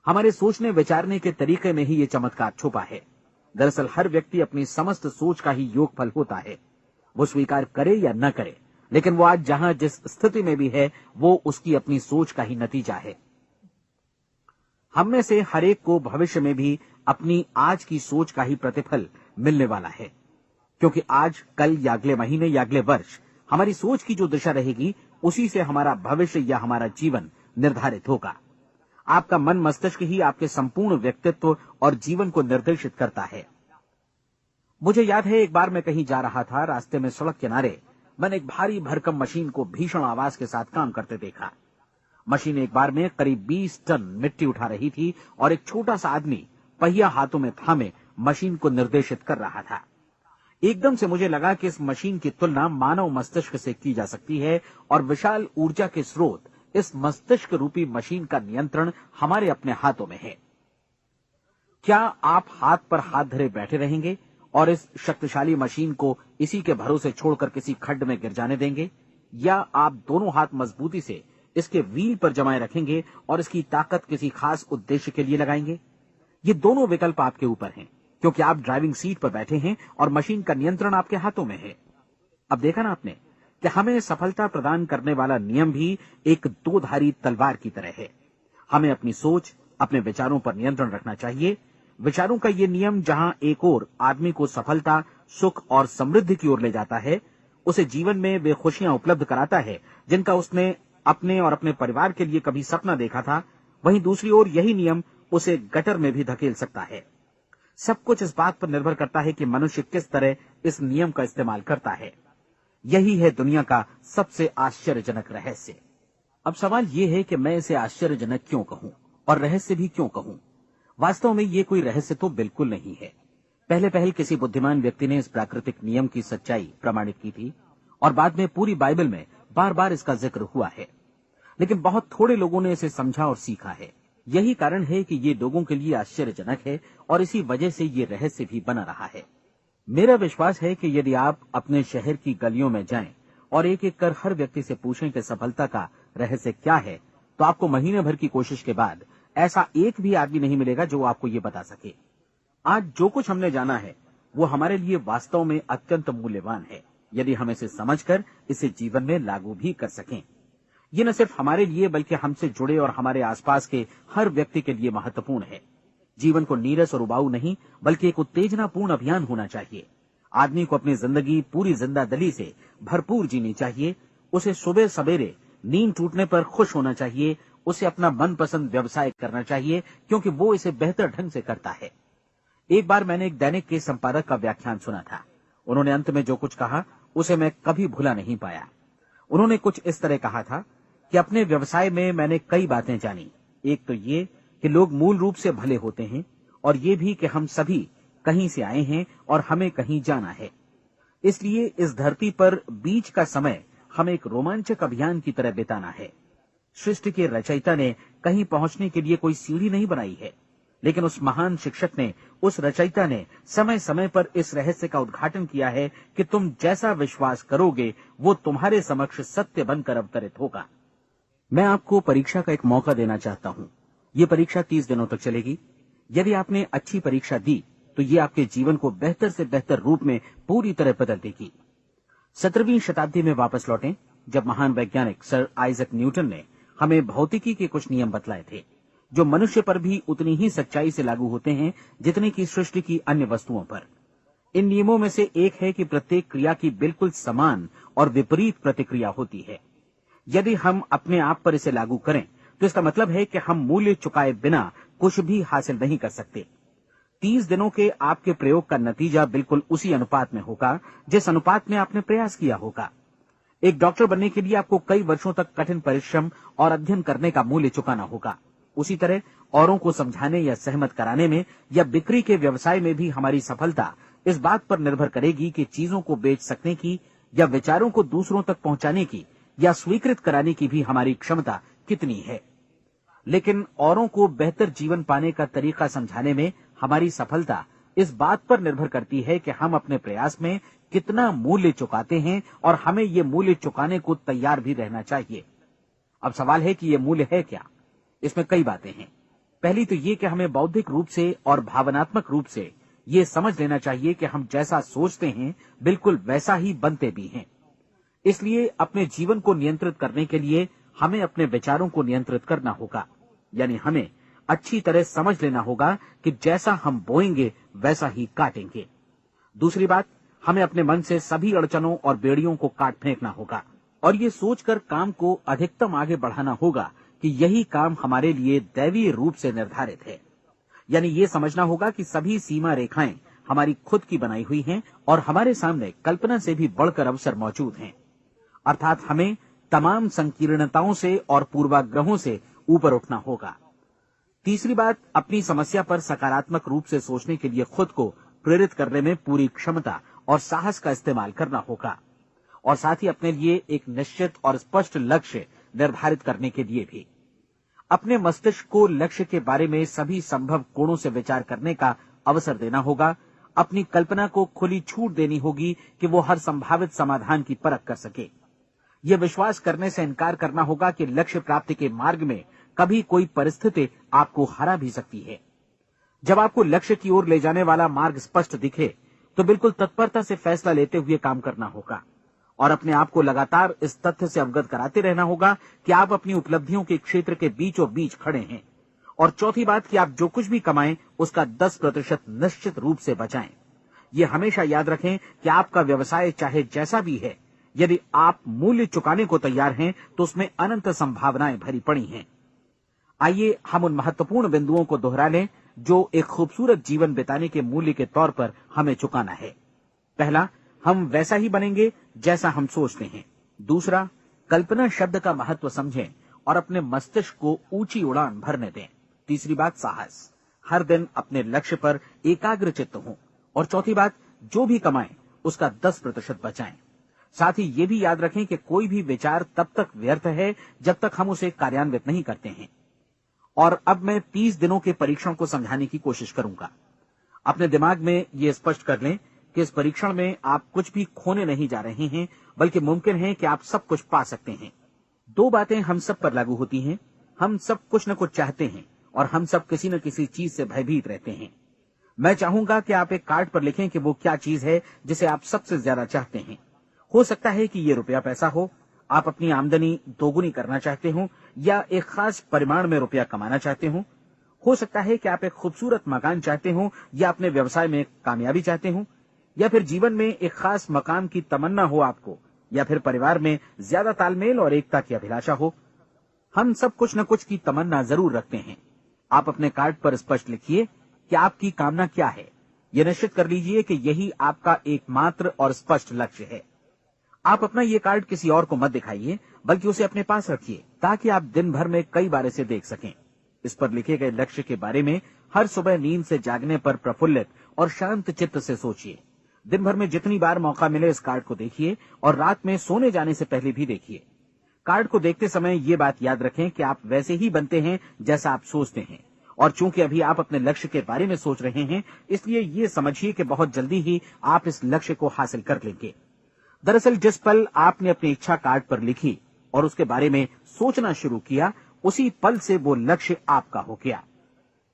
हमारे सोचने विचारने के तरीके में ही ये चमत्कार छुपा है। दरअसल हर व्यक्ति अपनी समस्त सोच का ही योगफल होता है। वो स्वीकार करे या न करे, लेकिन वो आज जहां जिस स्थिति में भी है, वो उसकी अपनी सोच का ही नतीजा है। हम में से हर एक को भविष्य में भी अपनी आज की सोच का ही प्रतिफल मिलने वाला है, क्योंकि आज, कल या अगले महीने या अगले वर्ष हमारी सोच की जो दिशा रहेगी, उसी से हमारा भविष्य या हमारा जीवन निर्धारित होगा। आपका मन मस्तिष्क ही आपके संपूर्ण व्यक्तित्व और जीवन को निर्देशित करता है। मुझे याद है, एक बार मैं कहीं जा रहा था, रास्ते में सड़क किनारे मैंने एक भारी भरकम मशीन को भीषण आवाज के साथ काम करते देखा। मशीन एक बार में करीब 20 टन मिट्टी उठा रही थी और एक छोटा सा आदमी पहिया हाथों में थामे मशीन को निर्देशित कर रहा था। एकदम से मुझे लगा कि इस मशीन की तुलना मानव मस्तिष्क से की जा सकती है और विशाल ऊर्जा के स्रोत इस मस्तिष्क रूपी मशीन का नियंत्रण हमारे अपने हाथों में है। क्या आप हाथ पर हाथ धरे बैठे रहेंगे और इस शक्तिशाली मशीन को इसी के भरोसे छोड़कर किसी खड्ड में गिर जाने देंगे, या आप दोनों हाथ मजबूती से इसके व्हील पर जमाए रखेंगे और इसकी ताकत किसी खास उद्देश्य के लिए लगाएंगे? ये दोनों विकल्प आपके ऊपर हैं, क्योंकि आप ड्राइविंग सीट पर बैठे हैं और मशीन का नियंत्रण आपके हाथों में है। अब देखा ना आपने कि हमें सफलता प्रदान करने वाला नियम भी एक दो-धारी तलवार की तरह है। हमें अपनी सोच, अपने विचारों पर नियंत्रण रखना चाहिए। विचारों का ये नियम जहां एक ओर आदमी को सफलता, सुख और समृद्धि की ओर ले जाता है, उसे जीवन में वे खुशियां उपलब्ध कराता है जिनका उसने अपने और अपने परिवार के लिए कभी सपना देखा था, वहीं दूसरी ओर यही नियम उसे गटर में भी धकेल सकता है। सब कुछ इस बात पर निर्भर करता है कि मनुष्य किस तरह इस नियम का इस्तेमाल करता है। यही है दुनिया का सबसे आश्चर्यजनक रहस्य। अब सवाल यह है कि मैं इसे आश्चर्यजनक क्यों कहूं और रहस्य भी क्यों कहूं? वास्तव में ये कोई रहस्य तो बिल्कुल नहीं है। पहले किसी बुद्धिमान व्यक्ति ने इस प्राकृतिक नियम की सच्चाई प्रमाणित की थी और बाद में पूरी बाइबल में बार बार इसका जिक्र हुआ है, लेकिन बहुत थोड़े लोगों ने इसे समझा और सीखा है। यही कारण है कि ये लोगों के लिए आश्चर्यजनक है और इसी वजह से ये रहस्य भी बना रहा है। मेरा विश्वास है कि यदि आप अपने शहर की गलियों में जाएं और एक एक कर हर व्यक्ति से पूछें कि सफलता का रहस्य क्या है, तो आपको महीने भर की कोशिश के बाद ऐसा एक भी आदमी नहीं मिलेगा जो आपको ये बता सके। आज जो कुछ हमने जाना है वो हमारे लिए वास्तव में अत्यंत मूल्यवान है, यदि हम इसे समझकर इसे जीवन में लागू भी कर सकें। ये न सिर्फ हमारे लिए बल्कि हमसे जुड़े और हमारे आसपास के हर व्यक्ति के लिए महत्वपूर्ण है। जीवन को नीरस और उबाऊ नहीं बल्कि एक उत्तेजनापूर्ण अभियान होना चाहिए। आदमी को अपनी जिंदगी पूरी जिंदादिली से भरपूर जीनी चाहिए। उसे सुबह सवेरे नींद टूटने पर खुश होना चाहिए। उसे अपना मनपसंद व्यवसाय करना चाहिए क्योंकि वो इसे बेहतर ढंग से करता है। एक बार मैंने एक दैनिक के संपादक का व्याख्यान सुना था। उन्होंने अंत में जो कुछ कहा उसे मैं कभी भुला नहीं पाया। उन्होंने कुछ इस तरह कहा था कि अपने व्यवसाय में मैंने कई बातें जानी। एक तो ये कि लोग मूल रूप से भले होते हैं और ये भी कि हम सभी कहीं से आए हैं और हमें कहीं जाना है। इसलिए इस धरती पर बीच का समय हमें एक रोमांचक अभियान की तरह बिताना है। सृष्टि के रचयिता ने कहीं पहुंचने के लिए कोई सीढ़ी नहीं बनाई है, लेकिन उस महान शिक्षक ने, उस रचयिता ने समय समय पर इस रहस्य का उद्घाटन किया है कि तुम जैसा विश्वास करोगे वो तुम्हारे समक्ष सत्य बनकर अवतरित होगा। मैं आपको परीक्षा का एक मौका देना चाहता हूं। ये परीक्षा 30 दिनों तक चलेगी। यदि आपने अच्छी परीक्षा दी तो ये आपके जीवन को बेहतर से बेहतर रूप में पूरी तरह बदल देगी। 17वीं शताब्दी में वापस लौटें, जब महान वैज्ञानिक सर आइजक न्यूटन ने हमें भौतिकी के कुछ नियम बतलाए थे, जो मनुष्य पर भी उतनी ही सच्चाई से लागू होते हैं जितनी की सृष्टि की अन्य वस्तुओं पर। इन नियमों में से एक है कि प्रत्येक क्रिया की बिल्कुल समान और विपरीत प्रतिक्रिया होती है। यदि हम अपने आप पर इसे लागू करें तो इसका मतलब है कि हम मूल्य चुकाए बिना कुछ भी हासिल नहीं कर सकते। 30 दिनों के आपके प्रयोग का नतीजा बिल्कुल उसी अनुपात में होगा जिस अनुपात में आपने प्रयास किया होगा। एक डॉक्टर बनने के लिए आपको कई वर्षों तक कठिन परिश्रम और अध्ययन करने का मूल्य चुकाना होगा। उसी तरह औरों को समझाने या सहमत कराने में या बिक्री के व्यवसाय में भी हमारी सफलता इस बात पर निर्भर करेगी कि चीजों को बेच सकने की या विचारों को दूसरों तक पहुंचाने की या स्वीकृत कराने की भी हमारी क्षमता कितनी है। लेकिन औरों को बेहतर जीवन पाने का तरीका समझाने में हमारी सफलता इस बात पर निर्भर करती है कि हम अपने प्रयास में कितना मूल्य चुकाते हैं और हमें ये मूल्य चुकाने को तैयार भी रहना चाहिए। अब सवाल है कि ये मूल्य है क्या? इसमें कई बातें हैं। पहली तो ये कि हमें बौद्धिक रूप से और भावनात्मक रूप से ये समझ लेना चाहिए कि हम जैसा सोचते हैं बिल्कुल वैसा ही बनते भी हैं। इसलिए अपने जीवन को नियंत्रित करने के लिए हमें अपने विचारों को नियंत्रित करना होगा। यानी हमें अच्छी तरह समझ लेना होगा कि जैसा हम बोएंगे वैसा ही काटेंगे। दूसरी बात, हमें अपने मन से सभी अड़चनों और बेड़ियों को काट फेंकना होगा और ये सोचकर काम को अधिकतम आगे बढ़ाना होगा कि यही काम हमारे लिए दैवीय रूप से निर्धारित है। यानी ये समझना होगा कि सभी सीमा रेखाएं हमारी खुद की बनाई हुई हैं और हमारे सामने कल्पना से भी बढ़कर अवसर मौजूद हैं। अर्थात हमें तमाम संकीर्णताओं से और पूर्वाग्रहों से ऊपर उठना होगा। तीसरी बात, अपनी समस्या पर सकारात्मक रूप से सोचने के लिए खुद को प्रेरित करने में पूरी क्षमता और साहस का इस्तेमाल करना होगा और साथ ही अपने लिए एक निश्चित और स्पष्ट लक्ष्य निर्धारित करने के लिए भी अपने मस्तिष्क को लक्ष्य के बारे में सभी संभव कोणों से विचार करने का अवसर देना होगा। अपनी कल्पना को खुली छूट देनी होगी कि वो हर संभावित समाधान की परख कर सके। यह विश्वास करने से इनकार करना होगा कि लक्ष्य प्राप्ति के मार्ग में कभी कोई परिस्थिति आपको हरा भी सकती है। जब आपको लक्ष्य की ओर ले जाने वाला मार्ग स्पष्ट दिखे तो बिल्कुल तत्परता से फैसला लेते हुए काम करना होगा और अपने आप को लगातार इस तथ्य से अवगत कराते रहना होगा कि आप अपनी उपलब्धियों के क्षेत्र के बीचों बीच खड़े हैं। और चौथी बात कि आप जो कुछ भी कमाएं उसका 10% निश्चित रूप से बचाएं। ये हमेशा याद रखें कि आपका व्यवसाय चाहे जैसा भी है, यदि आप मूल्य चुकाने को तैयार हैं तो उसमें अनंत संभावनाएं भरी पड़ी हैं। आइए हम उन महत्वपूर्ण बिंदुओं को दोहरा लें जो एक खूबसूरत जीवन बिताने के मूल्य के तौर पर हमें चुकाना है। पहला, हम वैसा ही बनेंगे जैसा हम सोचते हैं। दूसरा, कल्पना शब्द का महत्व समझें और अपने मस्तिष्क को ऊंची उड़ान भरने दें। तीसरी बात, साहस, हर दिन अपने लक्ष्य पर एकाग्रचित्त हों। और चौथी बात, जो भी कमाएं उसका 10% बचाएं। साथ ही ये भी याद रखें कि कोई भी विचार तब तक व्यर्थ है जब तक हम उसे कार्यान्वित नहीं करते हैं। और अब मैं 30 दिनों के परीक्षण को समझाने की कोशिश करूंगा। अपने दिमाग में ये स्पष्ट कर लें कि इस परीक्षण में आप कुछ भी खोने नहीं जा रहे हैं, बल्कि मुमकिन है कि आप सब कुछ पा सकते हैं। 2 बातें हम सब पर लागू होती हैं। हम सब कुछ न कुछ चाहते हैं और हम सब किसी न किसी चीज से भयभीत रहते हैं। मैं चाहूंगा कि आप एक कार्ड पर लिखें कि वो क्या चीज है जिसे आप सबसे ज्यादा चाहते हैं। हो सकता है कि ये रुपया पैसा हो, आप अपनी आमदनी दोगुनी करना चाहते हो, या एक खास परिमाण में रुपया कमाना चाहते हो सकता है कि आप एक खूबसूरत मकान चाहते हो, या अपने व्यवसाय में कामयाबी चाहते हो, या फिर जीवन में एक खास मकाम की तमन्ना हो आपको, या फिर परिवार में ज्यादा तालमेल और एकता की अभिलाषा हो। हम सब कुछ न कुछ की तमन्ना जरूर रखते हैं। आप अपने कार्ड पर स्पष्ट लिखिए कि आपकी कामना क्या है। यह निश्चित कर लीजिए कि यही आपका एकमात्र और स्पष्ट लक्ष्य है। आप अपना ये कार्ड किसी और को मत दिखाइए, बल्कि उसे अपने पास रखिए, ताकि आप दिन भर में कई बार इसे देख सकें। इस पर लिखे गए लक्ष्य के बारे में हर सुबह नींद से जागने पर प्रफुल्लित और शांत चित्त से सोचिए। दिन भर में जितनी बार मौका मिले इस कार्ड को देखिए, और रात में सोने जाने से पहले भी देखिए। कार्ड को देखते समय ये बात याद रखें कि आप वैसे ही बनते हैं जैसा आप सोचते हैं, और चूंकि अभी आप अपने लक्ष्य के बारे में सोच रहे हैं, इसलिए ये समझिए कि बहुत जल्दी ही आप इस लक्ष्य को हासिल कर लेंगे। दरअसल जिस पल आपने अपनी इच्छा कार्ड पर लिखी और उसके बारे में सोचना शुरू किया, उसी पल से वो लक्ष्य आपका हो गया।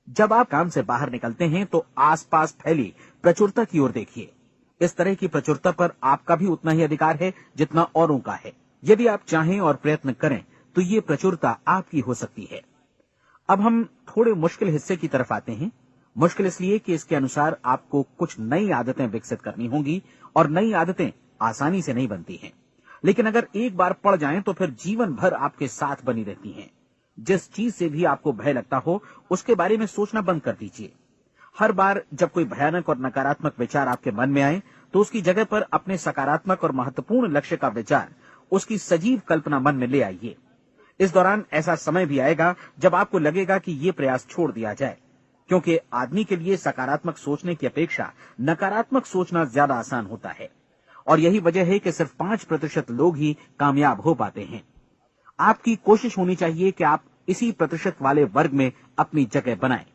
जब आप काम से बाहर निकलते हैं तो आसपास फैली प्रचुरता की ओर देखिए। इस तरह की प्रचुरता पर आपका भी उतना ही अधिकार है जितना औरों का है। यदि आप चाहें और प्रयत्न करें तो ये प्रचुरता आपकी हो सकती है। अब हम थोड़े मुश्किल हिस्से की तरफ आते हैं। मुश्किल इसलिए कि इसके अनुसार आपको कुछ नई आदतें विकसित करनी होंगी, और नई आदतें आसानी से नहीं बनती हैं, लेकिन अगर एक बार पड़ जाएं तो फिर जीवन भर आपके साथ बनी रहती हैं। जिस चीज से भी आपको भय लगता हो, उसके बारे में सोचना बंद कर दीजिए। हर बार जब कोई भयानक और नकारात्मक विचार आपके मन में आए, तो उसकी जगह पर अपने सकारात्मक और महत्वपूर्ण लक्ष्य का विचार, उसकी सजीव कल्पना मन में ले आइए। इस दौरान ऐसा समय भी आएगा जब आपको लगेगा कि ये प्रयास छोड़ दिया जाए, क्योंकि आदमी के लिए सकारात्मक सोचने की अपेक्षा नकारात्मक सोचना ज्यादा आसान होता है, और यही वजह है कि सिर्फ 5% लोग ही कामयाब हो पाते हैं। आपकी कोशिश होनी चाहिए कि आप इसी प्रतिशत वाले वर्ग में अपनी जगह बनाएं।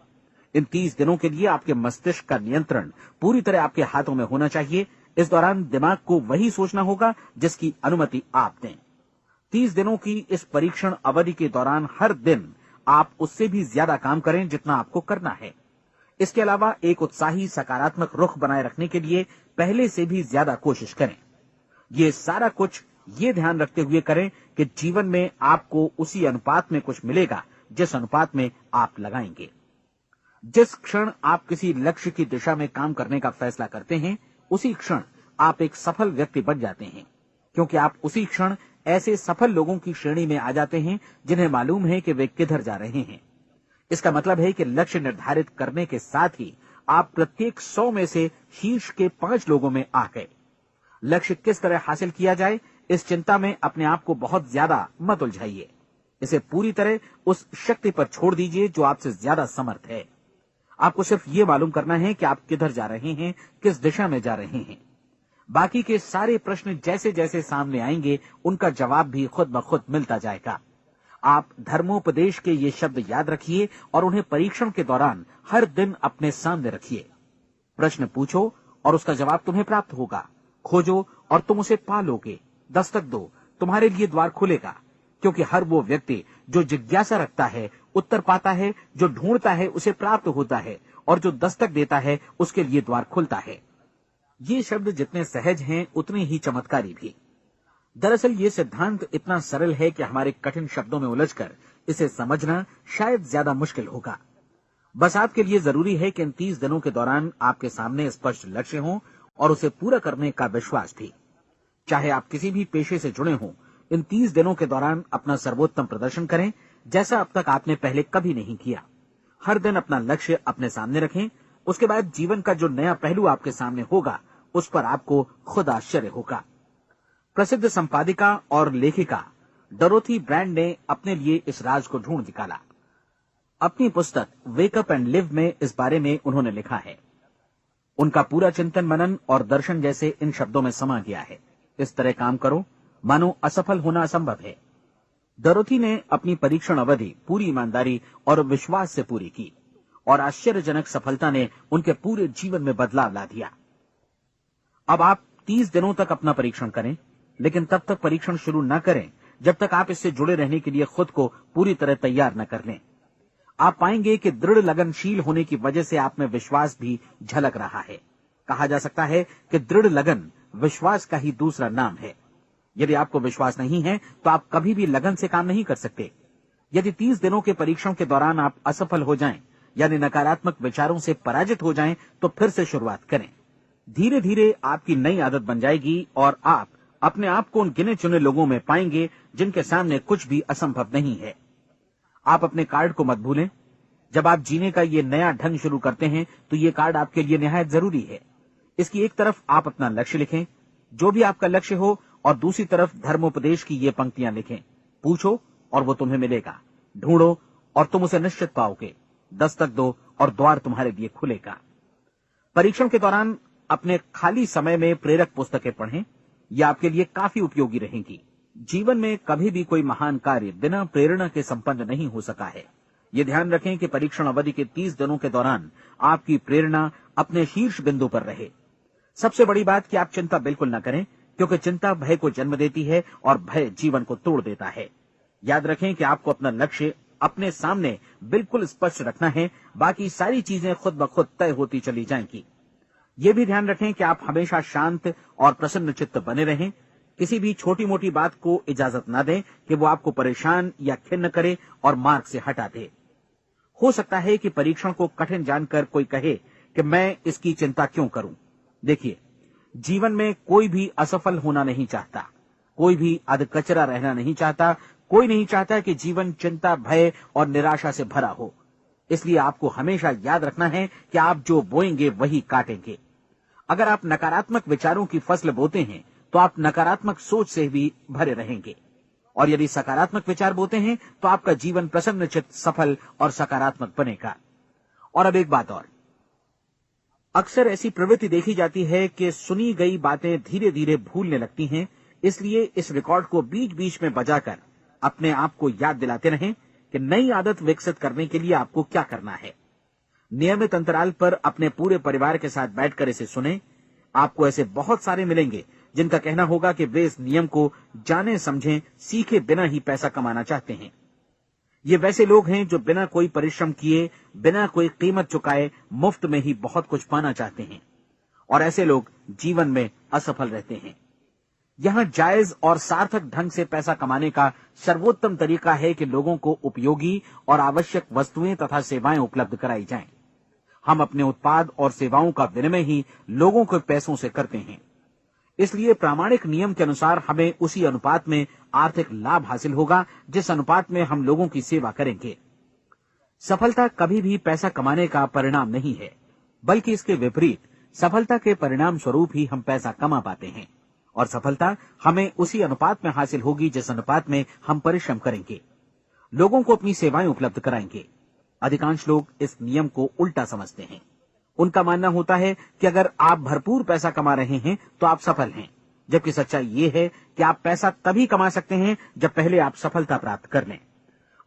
इन 30 दिनों के लिए आपके मस्तिष्क का नियंत्रण पूरी तरह आपके हाथों में होना चाहिए। इस दौरान दिमाग को वही सोचना होगा जिसकी अनुमति आप दें। 30 दिनों की इस परीक्षण अवधि के दौरान हर दिन आप उससे भी ज्यादा काम करें जितना आपको करना है। इसके अलावा एक उत्साही सकारात्मक रुख बनाए रखने के लिए पहले से भी ज्यादा कोशिश करें। ये सारा कुछ ये ध्यान रखते हुए करें कि जीवन में आपको उसी अनुपात में कुछ मिलेगा जिस अनुपात में आप लगाएंगे। जिस क्षण आप किसी लक्ष्य की दिशा में काम करने का फैसला करते हैं, उसी क्षण आप एक सफल व्यक्ति बन जाते हैं, क्योंकि आप उसी क्षण ऐसे सफल लोगों की श्रेणी में आ जाते हैं जिन्हें मालूम है कि वे किधर जा रहे हैं। इसका मतलब है कि लक्ष्य निर्धारित करने के साथ ही आप प्रत्येक 100 में से शीर्ष के 5 लोगों में आ गए। लक्ष्य किस तरह हासिल किया जाए, इस चिंता में अपने आप को बहुत ज्यादा मत उलझाइए। इसे पूरी तरह उस शक्ति पर छोड़ दीजिए जो आपसे ज्यादा समर्थ है। आपको सिर्फ ये मालूम करना है कि आप किधर जा रहे हैं, किस दिशा में जा रहे हैं। बाकी के सारे प्रश्न जैसे जैसे सामने आएंगे, उनका जवाब भी खुद ब खुद मिलता जाएगा। आप धर्मोपदेश के ये शब्द याद रखिए और उन्हें परीक्षण के दौरान हर दिन अपने सामने रखिए। प्रश्न पूछो और उसका जवाब तुम्हें प्राप्त होगा। खोजो और तुम उसे पा लोगे। दस्तक दो, तुम्हारे लिए द्वार खुलेगा, क्योंकि हर वो व्यक्ति जो जिज्ञासा रखता है उत्तर पाता है, जो ढूंढता है उसे प्राप्त होता है, और जो दस्तक देता है उसके लिए द्वार खुलता है। ये शब्द जितने सहज हैं उतने ही चमत्कारी भी। दरअसल ये सिद्धांत इतना सरल है कि हमारे कठिन शब्दों में उलझकर इसे समझना शायद ज्यादा मुश्किल होगा। बस आपके लिए जरूरी है कि इन 30 दिनों के दौरान आपके सामने स्पष्ट लक्ष्य हो और उसे पूरा करने का विश्वास भी। चाहे आप किसी भी पेशे से जुड़े हों, इन 30 दिनों के दौरान अपना सर्वोत्तम प्रदर्शन करें, जैसा अब तक आपने पहले कभी नहीं किया। हर दिन अपना लक्ष्य अपने सामने रखें। उसके बाद जीवन का जो नया पहलू आपके सामने होगा, उस पर आपको खुद आश्चर्य होगा। प्रसिद्ध संपादिका और लेखिका डोरोथी ब्रैंड ने अपने लिए इस राज को ढूंढ निकाला। अपनी पुस्तक वेक अप एंड लिव में इस बारे में उन्होंने लिखा है। उनका पूरा चिंतन मनन और दर्शन जैसे इन शब्दों में समा गया है। इस तरह काम करो मानो असफल होना असंभव है। डोरोथी ने अपनी परीक्षण अवधि पूरी ईमानदारी और विश्वास से पूरी की और आश्चर्यजनक सफलता ने उनके पूरे जीवन में बदलाव ला दिया। अब आप 30 दिनों तक अपना परीक्षण करें, लेकिन तब तक परीक्षण शुरू न करें जब तक आप इससे जुड़े रहने के लिए खुद को पूरी तरह तैयार न कर लें। आप पाएंगे कि दृढ़ लगनशील होने की वजह से आप में विश्वास भी झलक रहा है। कहा जा सकता है कि दृढ़ लगन विश्वास का ही दूसरा नाम है। यदि आपको विश्वास नहीं है तो आप कभी भी लगन से काम नहीं कर सकते। यदि 30 दिनों के परीक्षण के दौरान आप असफल हो जाएं, यानी नकारात्मक विचारों से पराजित हो जाएं, तो फिर से शुरुआत करें। धीरे धीरे आपकी नई आदत बन जाएगी और आप अपने आप को उन गिने चुने लोगों में पाएंगे जिनके सामने कुछ भी असंभव नहीं है। आप अपने कार्ड को मत भूलें। जब आप जीने का ये नया ढंग शुरू करते हैं तो ये कार्ड आपके लिए निहायत जरूरी है। इसकी एक तरफ आप अपना लक्ष्य लिखें, जो भी आपका लक्ष्य हो, और दूसरी तरफ धर्मोपदेश की ये पंक्तियां लिखें। पूछो और वो तुम्हें मिलेगा, ढूंढो और तुम उसे निश्चित पाओगे, दस्तक दो और द्वार तुम्हारे लिए खुलेगा। परीक्षण के दौरान अपने खाली समय में प्रेरक पुस्तकें पढ़ें, यह आपके लिए काफी उपयोगी रहेंगी। जीवन में कभी भी कोई महान कार्य बिना प्रेरणा के संपन्न नहीं हो सका है। ये ध्यान रखें कि परीक्षण अवधि के 30 दिनों के दौरान आपकी प्रेरणा अपने शीर्ष बिंदु पर रहे। सबसे बड़ी बात कि आप चिंता बिल्कुल न करें, क्योंकि चिंता भय को जन्म देती है और भय जीवन को तोड़ देता है। याद रखें कि आपको अपना लक्ष्य अपने सामने बिल्कुल स्पष्ट रखना है, बाकी सारी चीजें खुद ब खुद तय होती चली जाएंगी। ये भी ध्यान रखें कि आप हमेशा शांत और प्रसन्न चित्त बने रहें। किसी भी छोटी मोटी बात को इजाजत न दें कि वो आपको परेशान या खिन्न करे और मार्ग से हटा दे। हो सकता है कि परीक्षण को कठिन जानकर कोई कहे कि मैं इसकी चिंता क्यों करूं। देखिए, जीवन में कोई भी असफल होना नहीं चाहता, कोई भी अधकचरा रहना नहीं चाहता, कोई नहीं चाहता कि जीवन चिंता, भय और निराशा से भरा हो। इसलिए आपको हमेशा याद रखना है कि आप जो बोएंगे वही काटेंगे। अगर आप नकारात्मक विचारों की फसल बोते हैं तो आप नकारात्मक सोच से भी भरे रहेंगे, और यदि सकारात्मक विचार बोते हैं तो आपका जीवन प्रसन्नचित्त, सफल और सकारात्मक बनेगा। और अब एक बात और, अक्सर ऐसी प्रवृत्ति देखी जाती है कि सुनी गई बातें धीरे धीरे भूलने लगती हैं। इसलिए इस रिकॉर्ड को बीच बीच में बजाकर अपने आप को याद दिलाते रहें कि नई आदत विकसित करने के लिए आपको क्या करना है। नियमित अंतराल पर अपने पूरे परिवार के साथ बैठकर इसे सुनें। आपको ऐसे बहुत सारे मिलेंगे जिनका कहना होगा कि वे इस नियम को जाने समझें सीखे बिना ही पैसा कमाना चाहते हैं। ये वैसे लोग हैं जो बिना कोई परिश्रम किए, बिना कोई कीमत चुकाए मुफ्त में ही बहुत कुछ पाना चाहते हैं, और ऐसे लोग जीवन में असफल रहते हैं। यहां जायज और सार्थक ढंग से पैसा कमाने का सर्वोत्तम तरीका है कि लोगों को उपयोगी और आवश्यक वस्तुएं तथा सेवाएं उपलब्ध कराई जाएं। हम अपने उत्पाद और सेवाओं का विनिमय ही लोगों के पैसों से करते हैं। इसलिए प्रामाणिक नियम के अनुसार हमें उसी अनुपात में आर्थिक लाभ हासिल होगा जिस अनुपात में हम लोगों की सेवा करेंगे। सफलता कभी भी पैसा कमाने का परिणाम नहीं है, बल्कि इसके विपरीत सफलता के परिणाम स्वरूप ही हम पैसा कमा पाते हैं, और सफलता हमें उसी अनुपात में हासिल होगी जिस अनुपात में हम परिश्रम करेंगे, लोगों को अपनी सेवाएं उपलब्ध कराएंगे। अधिकांश लोग इस नियम को उल्टा समझते हैं। उनका मानना होता है कि अगर आप भरपूर पैसा कमा रहे हैं तो आप सफल हैं, जबकि सच्चाई ये है कि आप पैसा तभी कमा सकते हैं जब पहले आप सफलता प्राप्त कर लें।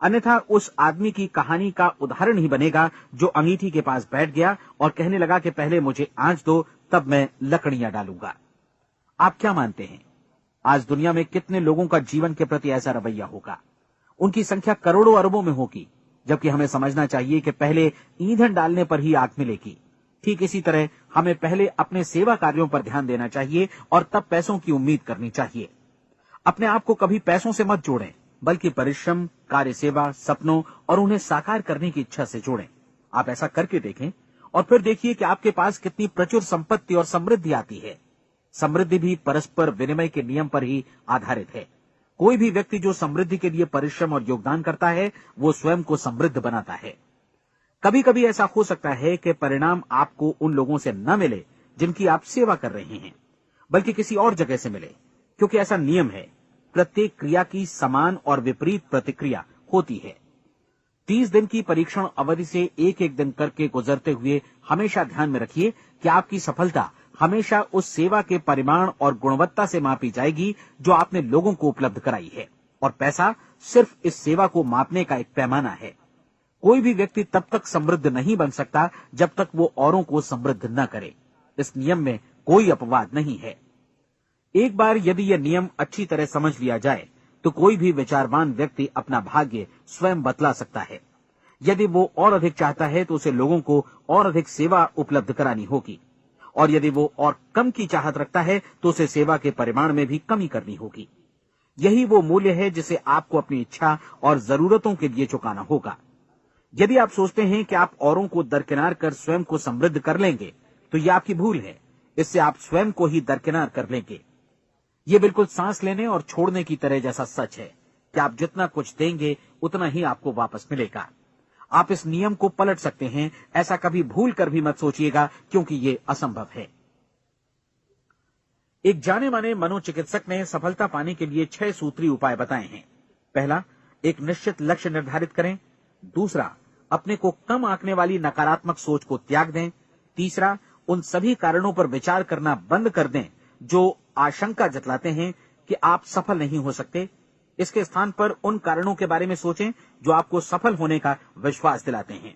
अन्यथा उस आदमी की कहानी का उदाहरण ही बनेगा जो अंगीठी के पास बैठ गया और कहने लगा कि पहले मुझे आंच दो, तब मैं लकड़ियां डालूंगा। आप क्या मानते हैं, आज दुनिया में कितने लोगों का जीवन के प्रति ऐसा रवैया होगा? उनकी संख्या करोड़ों अरबों में होगी, जबकि हमें समझना चाहिए कि पहले ईंधन डालने पर ही आग मिलेगी। ठीक इसी तरह हमें पहले अपने सेवा कार्यों पर ध्यान देना चाहिए और तब पैसों की उम्मीद करनी चाहिए। अपने आप को कभी पैसों से मत जोड़ें, बल्कि परिश्रम, कार्य सेवा, सपनों और उन्हें साकार करने की इच्छा से जोड़ें। आप ऐसा करके देखें और फिर देखिए कि आपके पास कितनी प्रचुर संपत्ति और समृद्धि आती है। समृद्धि भी परस्पर विनिमय के नियम पर ही आधारित है। कोई भी व्यक्ति जो समृद्धि के लिए परिश्रम और योगदान करता है, वो स्वयं को समृद्ध बनाता है। कभी कभी ऐसा हो सकता है कि परिणाम आपको उन लोगों से न मिले जिनकी आप सेवा कर रहे हैं, बल्कि किसी और जगह से मिले, क्योंकि ऐसा नियम है, प्रत्येक क्रिया की समान और विपरीत प्रतिक्रिया होती है। 30 दिन की परीक्षण अवधि से एक एक दिन करके गुजरते हुए हमेशा ध्यान में रखिए कि आपकी सफलता हमेशा उस सेवा के परिमाण और गुणवत्ता से मापी जाएगी जो आपने लोगों को उपलब्ध कराई है, और पैसा सिर्फ इस सेवा को मापने का एक पैमाना है। कोई भी व्यक्ति तब तक समृद्ध नहीं बन सकता जब तक वो औरों को समृद्ध न करे। इस नियम में कोई अपवाद नहीं है। एक बार यदि यह नियम अच्छी तरह समझ लिया जाए तो कोई भी विचारवान व्यक्ति अपना भाग्य स्वयं बतला सकता है। यदि वो और अधिक चाहता है तो उसे लोगों को और अधिक सेवा उपलब्ध करानी होगी, और यदि वो और कम की चाहत रखता है तो उसे सेवा के परिमाण में भी कमी करनी होगी। यही वो मूल्य है जिसे आपको अपनी इच्छा और जरूरतों के लिए चुकाना होगा। यदि आप सोचते हैं कि आप औरों को दरकिनार कर स्वयं को समृद्ध कर लेंगे तो यह आपकी भूल है। इससे आप स्वयं को ही दरकिनार कर लेंगे। ये बिल्कुल सांस लेने और छोड़ने की तरह जैसा सच है कि आप जितना कुछ देंगे उतना ही आपको वापस मिलेगा। आप इस नियम को पलट सकते हैं, ऐसा कभी भूल कर भी मत सोचिएगा, क्योंकि ये असंभव है। एक जाने माने मनोचिकित्सक ने सफलता पाने के लिए 6 सूत्री उपाय बताए हैं। पहला, एक निश्चित लक्ष्य निर्धारित करें। दूसरा, अपने को कम आंकने वाली नकारात्मक सोच को त्याग दें। तीसरा, उन सभी कारणों पर विचार करना बंद कर दें जो आशंका जतलाते हैं कि आप सफल नहीं हो सकते। इसके स्थान पर उन कारणों के बारे में सोचें जो आपको सफल होने का विश्वास दिलाते हैं।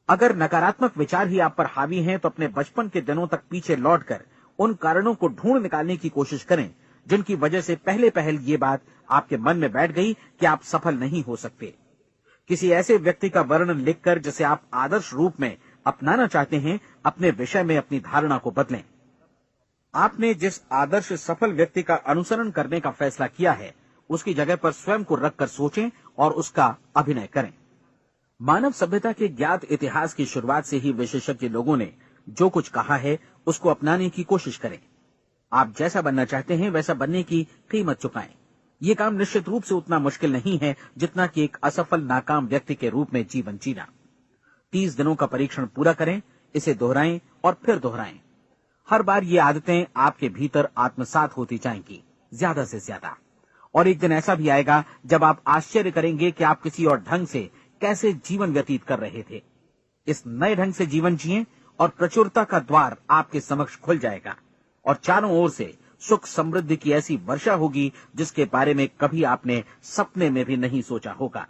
अगर नकारात्मक विचार ही आप पर हावी हैं तो अपने बचपन के दिनों तक पीछे लौटकर उन कारणों को ढूंढ निकालने की कोशिश करें जिनकी वजह से पहले पहल ये बात आपके मन में बैठ गई कि आप सफल नहीं हो सकते। किसी ऐसे व्यक्ति का वर्णन लिखकर जिसे आप आदर्श रूप में अपनाना चाहते हैं, अपने विषय में अपनी धारणा को बदलें। आपने जिस आदर्श सफल व्यक्ति का अनुसरण करने का फैसला किया है उसकी जगह पर स्वयं को रखकर सोचें और उसका अभिनय करें। मानव सभ्यता के ज्ञात इतिहास की शुरुआत से ही विशेषज्ञ लोगों ने जो कुछ कहा है उसको अपनाने की कोशिश करें। आप जैसा बनना चाहते हैं वैसा बनने की कीमत चुकाएं। ये काम निश्चित रूप से उतना मुश्किल नहीं है जितना कि एक असफल नाकाम व्यक्ति के रूप में जीवन जीना। 30 दिनों का परीक्षण पूरा करें, इसे दोहराएं और फिर दोहराएं। हर बार ये आदतें आपके भीतर आत्मसात होती जाएंगी, ज्यादा से ज्यादा। और एक दिन ऐसा भी आएगा जब आप आश्चर्य करेंगे कि आप किसी और ढंग से कैसे जीवन व्यतीत कर रहे थे। इस नए ढंग से जीवन जिएं और प्रचुरता का द्वार आपके समक्ष खुल जाएगा और चारों ओर से सुख समृद्धि की ऐसी वर्षा होगी जिसके बारे में कभी आपने सपने में भी नहीं सोचा होगा।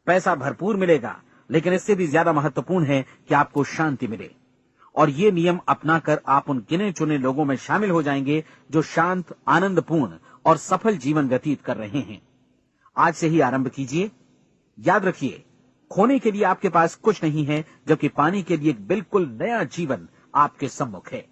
पैसा भरपूर मिलेगा, लेकिन इससे भी ज्यादा महत्वपूर्ण है कि आपको शांति मिले। और ये नियम अपनाकर आप उन गिने चुने लोगों में शामिल हो जाएंगे जो शांत, आनंदपूर्ण और सफल जीवन व्यतीत कर रहे हैं। आज से ही आरंभ कीजिए। याद रखिए, खोने के लिए आपके पास कुछ नहीं है, जबकि पाने के लिए एक बिल्कुल नया जीवन आपके सम्मुख है।